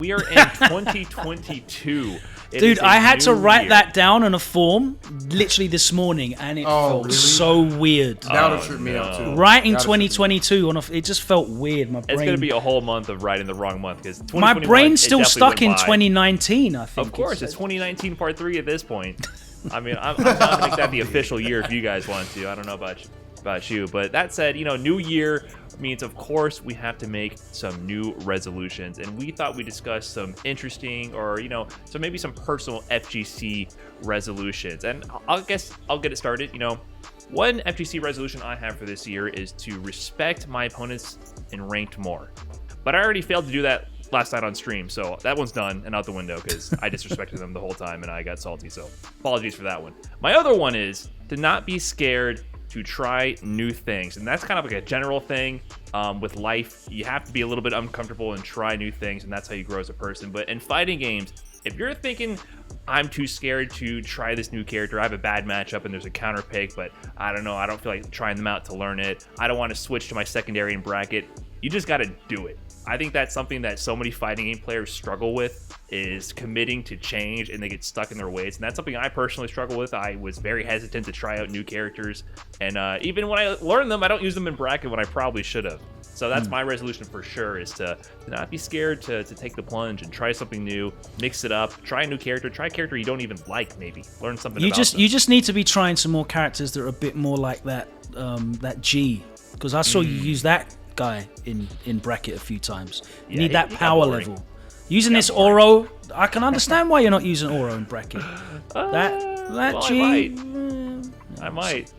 We are in 2022. Dude, I had to write that down on a form literally this morning, and it felt so weird. That would trip me out too. Writing 2022 it just felt weird. My brain. It's gonna be a whole month of writing the wrong month because my brain's still stuck in 2019. I think. Of course, it's 2019 part 3 at this point. I mean, I'm not gonna make that the official year if you guys want to. I don't know about you, but that said, new year means of course we have to make some new resolutions, and we thought we'd discuss some interesting or so maybe some personal FGC resolutions. And I'll get it started. One FGC resolution I have for this year is to respect my opponents in ranked more, but I already failed to do that last night on stream, so that one's done and out the window because I disrespected them the whole time and I got salty, so apologies for that one. My other one is to not be scared to try new things, and that's kind of like a general thing with life. You have to be a little bit uncomfortable and try new things, and that's how you grow as a person. But in fighting games, if you're thinking I'm too scared to try this new character, I have a bad matchup and there's a counter pick, but I don't know, I don't feel like trying them out to learn it, I don't want to switch to my secondary and bracket, you just got to do it. I think that's something that so many fighting game players struggle with, is committing to change and they get stuck in their ways. And that's something I personally struggle with. I was very hesitant to try out new characters. And even when I learn them, I don't use them in bracket when I probably should have. So that's my resolution for sure, is to not be scared to take the plunge and try something new, mix it up, try a new character, try a character you don't even like maybe. Learn something about them. You just need to be trying some more characters that are a bit more like that G. Because I saw you use that guy in bracket a few times. You need that power level. Using this Oro, I can understand why you're not using Oro in bracket. That G. I might.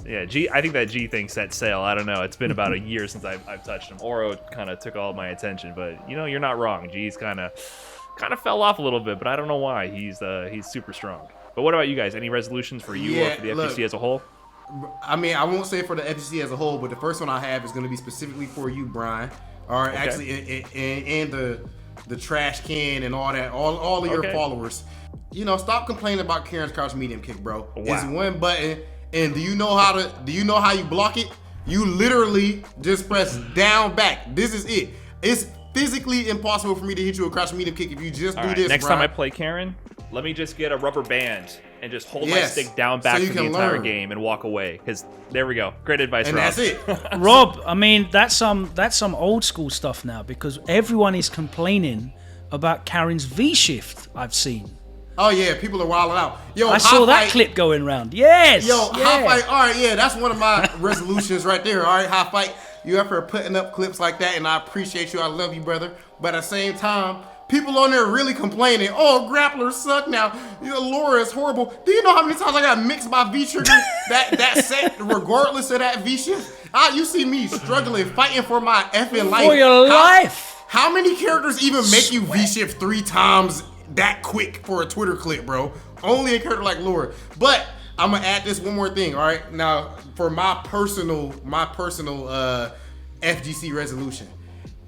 Yeah, G. I think that G thing set sail. I don't know. It's been about a year since I've touched him. Oro kind of took all my attention, but you're not wrong. G's kind of fell off a little bit, but I don't know why. He's super strong. But what about you guys? Any resolutions for you or for the FGC as a whole? I mean, I won't say for the FGC as a whole, but the first one I have is going to be specifically for you, Brian. All right, actually, and the trash can and all that, all of your followers. Stop complaining about Karen's crouch medium kick, bro. Wow. It's one button, and do you know how you block it? You literally just press down back. This is it. It's physically impossible for me to hit you a crouch medium kick if you just do this. Next time I play Karen, let me just get a rubber band and just hold my stick down back for the entire game and walk away. Because there we go. Great advice, and Rob. That's it. Rob, I mean, that's some old school stuff now, because everyone is complaining about Karen's V-shift I've seen. Oh yeah, people are wilding out. Yo, I saw that clip going around. Yes. High fight. All right, yeah, that's one of my resolutions right there. All right, high fight. You up for putting up clips like that, and I appreciate you. I love you, brother. But at the same time, people on there really complaining. Oh, grapplers suck now. Laura is horrible. Do you know how many times I got mixed by V-trigger that set, regardless of that V-shift? You see me struggling, fighting for my effing life. For your life. How many characters even make you V-shift 3 times that quick for a Twitter clip, bro? Only a character like Laura. But I'm gonna add this one more thing. All right, now for my personal FGC resolution.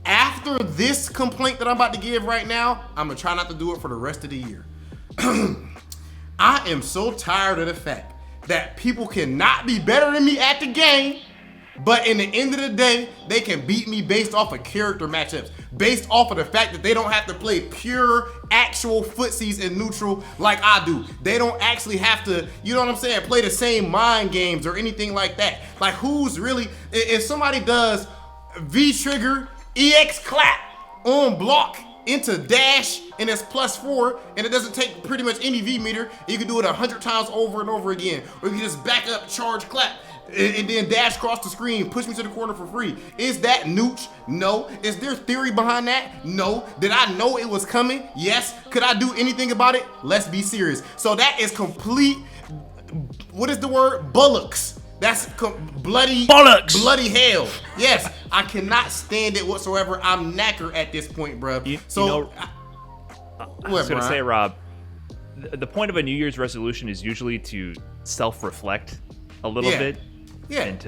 After this complaint that I'm about to give right now, I'm gonna try not to do it for the rest of the year. I am so tired of the fact that people cannot be better than me at the game, but in the end of the day, they can beat me based off of character matchups, based off of the fact that they don't have to play pure, actual footsies in neutral like I do. They don't actually have to, play the same mind games or anything like that. Like, who's really, if somebody does V-trigger, EX clap on block into dash, and it's +4, and it doesn't take pretty much any V meter, you can do it 100 times over and over again. Or you can just back up, charge, clap, and then dash across the screen, push me to the corner for free. Is that nooch? No. Is there theory behind that? No. Did I know it was coming? Yes. Could I do anything about it? Let's be serious. So that is complete, what is the word? Bullocks. That's bloody bollocks. Bloody hell. Yes, I cannot stand it whatsoever. I'm knackered at this point, bro. I was going to say, Rob, the point of a New Year's resolution is usually to self-reflect a little bit. Yeah. And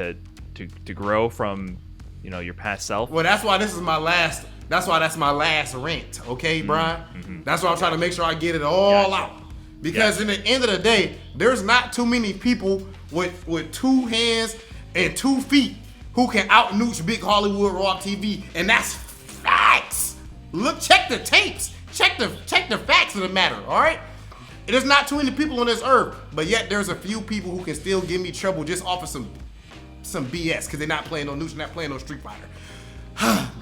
to grow from, your past self. Well, that's why that's my last rant, okay, Brian? Mm-hmm. That's why I'm trying to make sure I get it all out. Because in the end of the day, there's not too many people with 2 hands and 2 feet who can out-nooch Big Hollywood RobTV, and that's facts. Look, check the tapes. check the facts of the matter. All right. There's not too many people on this earth, but yet there's a few people who can still give me trouble just off of some BS because they're not playing no neutral, not playing no Street Fighter.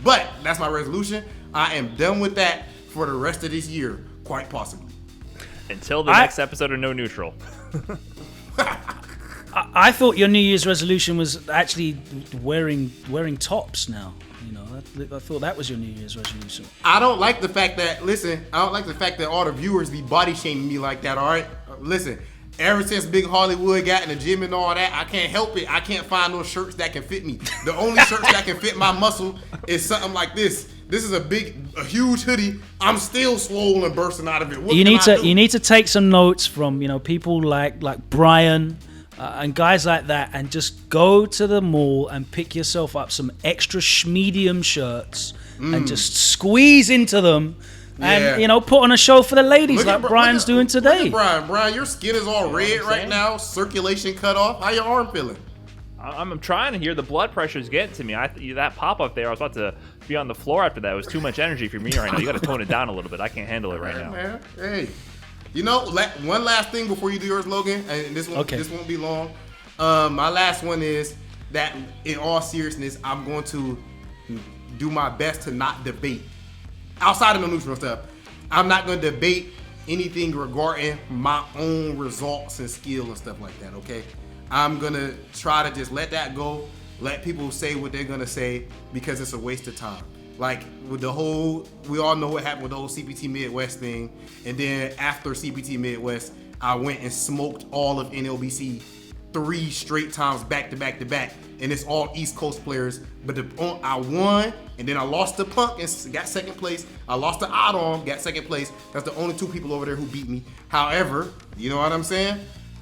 But that's my resolution. I am done with that for the rest of this year, quite possibly. Until the next episode of No Neutral. I thought your New Year's resolution was actually wearing tops now. You know, I thought that was your New Year's resolution. I don't like the fact that all the viewers be body shaming me like that, all right? Listen, ever since Big Hollywood got in the gym and all that, I can't help it. I can't find no shirts that can fit me. The only shirts that can fit my muscle is something like this. This is a huge hoodie. I'm still swollen and bursting out of it. You need to take some notes from, you know, people like Brian and guys like that, and just go to the mall and pick yourself up some extra medium shirts and just squeeze into them. And, you know, put on a show for the ladies like Brian's doing today. Look at Brian, your skin is all red right now. Circulation cut off. How your arm feeling? I'm trying to hear. The blood pressure's getting to me. That pop-up there, I was about to be on the floor after that. It was too much energy for me right now. You got to tone it down a little bit. I can't handle it right now. Man. Hey, you know, one last thing before you do yours, Logan, and this won't be long. My last one is that, in all seriousness, I'm going to do my best to not debate. Outside of the neutral stuff, I'm not going to debate anything regarding my own results and skill and stuff like that, okay? I'm going to try to just let that go, let people say what they're going to say, because it's a waste of time. Like, with we all know what happened with the whole CPT Midwest thing, and then after CPT Midwest, I went and smoked all of NLBC 3 straight times back to back to back, and it's all East Coast players. But I won, and then I lost to Punk and got second place. I lost to Adam, got second place. That's the only 2 people over there who beat me. However, you know what I'm saying?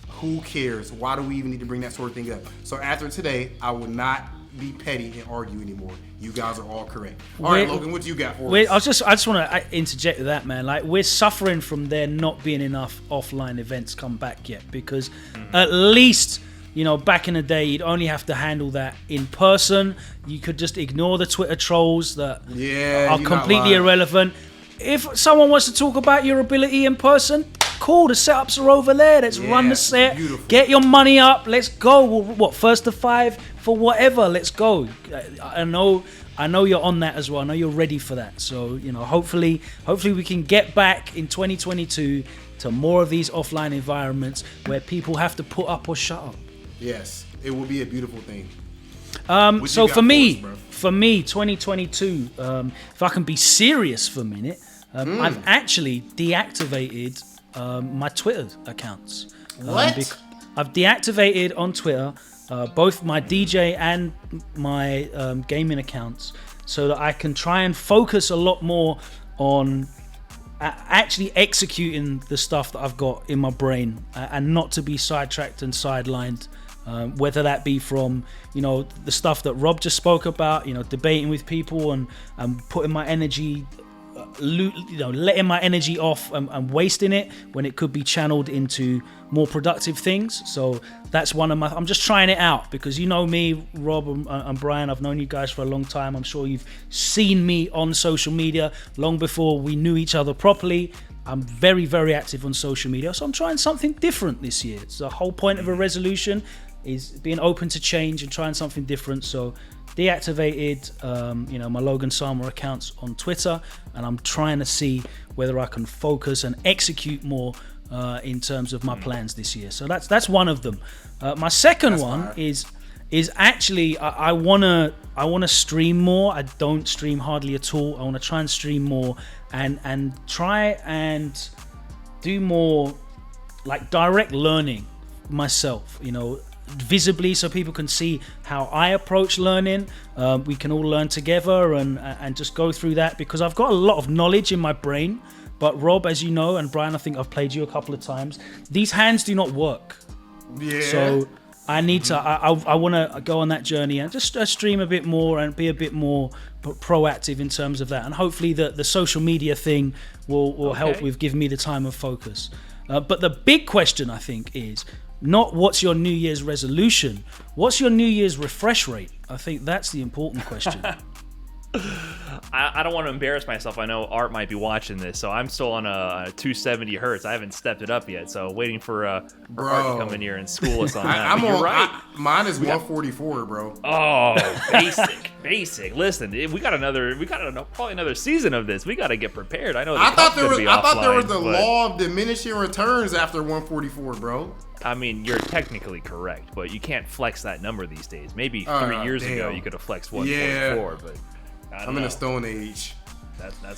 Who cares? Why do we even need to bring that sort of thing up? So after today, I will not be petty and argue anymore. You guys are all correct. All right, Logan, what you got for us? I just want to interject with that, man. Like, we're suffering from there not being enough offline events come back yet, because at least, you know, back in the day, you'd only have to handle that in person. You could just ignore the Twitter trolls that are completely irrelevant. If someone wants to talk about your ability in person, cool, the setups are over there. Let's run the set. Beautiful. Get your money up. Let's go. What, first to 5 for whatever? Let's go. I know you're on that as well. I know you're ready for that. So, you know, hopefully we can get back in 2022 to more of these offline environments where people have to put up or shut up. Yes, it will be a beautiful thing. So for me, 2022, if I can be serious for a minute, I've actually deactivated my Twitter accounts. What? I've deactivated on Twitter both my DJ and my gaming accounts, so that I can try and focus a lot more on actually executing the stuff that I've got in my brain, and not to be sidetracked and sidelined. Whether that be from, you know, the stuff that Rob just spoke about, you know, debating with people and putting my energy, letting my energy off and wasting it when it could be channeled into more productive things. So that's one of I'm just trying it out, because you know me, Rob and Brian, I've known you guys for a long time. I'm sure you've seen me on social media long before we knew each other properly. I'm very, very active on social media, so I'm trying something different this year. It's the whole point of a resolution is being open to change and trying something different. So deactivated my Logan Sama accounts on Twitter, and I'm trying to see whether I can focus and execute more in terms of my plans this year. So that's one of them. My second one is actually I wanna stream more. I don't stream hardly at all. I want to try and stream more and try and do more like direct learning myself, you know, visibly, so people can see how I approach learning. We can all learn together and just go through that, because I've got a lot of knowledge in my brain. But Rob, as you know, and Brian, I think I've played you a couple of times, these hands do not work. Yeah. So I need to, I want to go on that journey and just stream a bit more and be a bit more proactive in terms of that. And hopefully the social media thing will help with giving me the time and focus. But the big question, I think, is not what's your New Year's resolution, what's your New Year's refresh rate? I think that's the important question. I don't want to embarrass myself. I know Art might be watching this, so I'm still on a 270 hertz. I haven't stepped it up yet, so waiting for Art to come in here and school us on that. You're right. Mine is 144, bro. Oh, basic. Listen, we got probably another season of this. We got to get prepared. I know. I thought there was the law of diminishing returns after 144, bro. I mean, you're technically correct, but you can't flex that number these days. Maybe 3 years ago you could have flexed 144, but I'm in a stone age.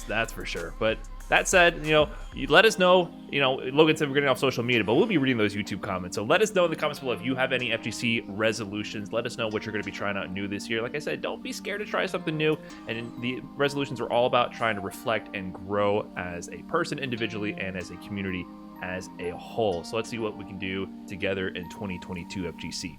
That's for sure. But that said, you let us know. Logan said we're getting off social media, but we'll be reading those YouTube comments. So let us know in the comments below if you have any FGC resolutions. Let us know what you're going to be trying out new this year. Like I said, don't be scared to try something new. And the resolutions are all about trying to reflect and grow as a person individually and as a community as a whole. So let's see what we can do together in 2022 FGC.